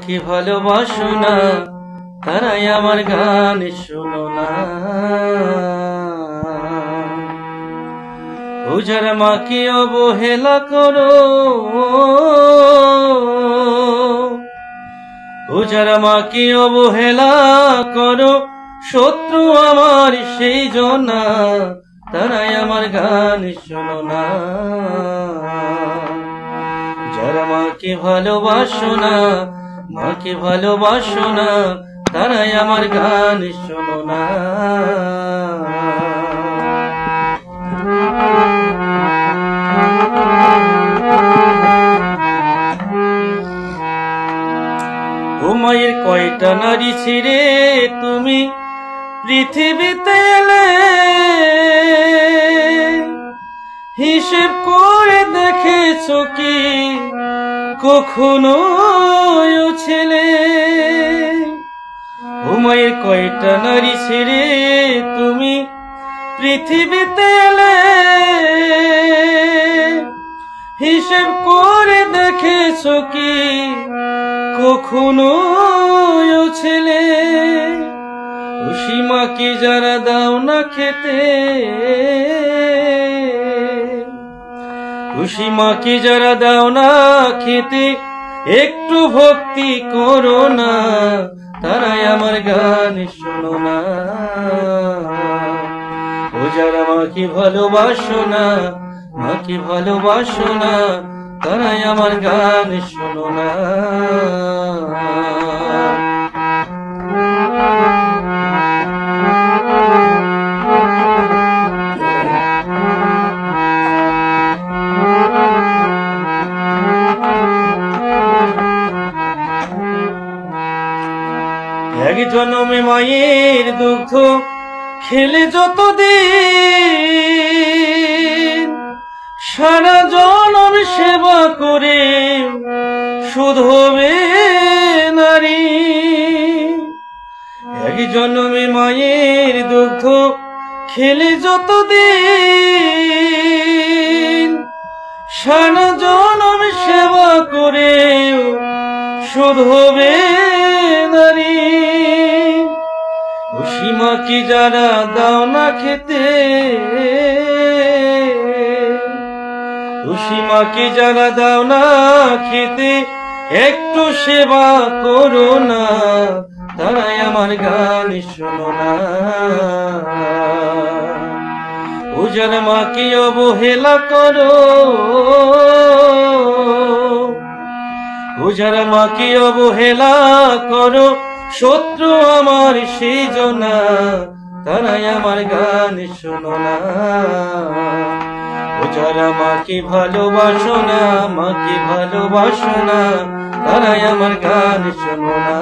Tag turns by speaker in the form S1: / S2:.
S1: মাকে ভালোবাসো না, তারাই আমার গান শোনো না। ও যারা মাকে অবহেলা করো, ও যারা মাকে অবহেলা করো, শত্রু আমার সেই জনা, তারাই আমার গান শোনো না। যারা মাকে ভালোবাসো না, মাকে ভালোবাসো না, তারাই আমার গান শোনো না। ও মায়ের কয়টা নারী ছিড়ে তুমি পৃথিবীতে এলে, হিসেব করে দেখেছো কি কখনো ছেলে? ও মায়ের কয়টা নারী ছেড়ে তুমি পৃথিবীতে এলে, হিসেব করে দেখেছো কি কখনো ছেলে? সীমাকে যারা দাও না খেতে, সীমাকে যারা দাও না খেতে, একটু ভক্তি করো না, তারাই আমার গান শোনো না। ও যারা মাকে ভালোবাসো না, মাকে ভালোবাসো না, তারাই আমার গান শোনো না। এক জন্মে মায়ের দুগ্ধ খেলে যতদিন, সারা জনম সেবা করে শুধু হবে নারী। এক জন্মে মায়ের দুগ্ধ খেলে যতদিন, সারা জনম সেবা করে শুধু হবে নারী। সীমাকে যারা দাও না খেতে, সীমাকে যারা দাও না খেতে, একটু সেবা করো না, তারাই আমার গান শোনো না। ও যারা মাকে অবহেলা করো, ও যারা মাকে অবহেলা করো, শত্রু আমার সেই জনা, তারাই আমার গান শোনো না। ও যারা মাকে ভালোবাসো না, মাকে ভালোবাসো না, তারাই আমার গান শোনো না।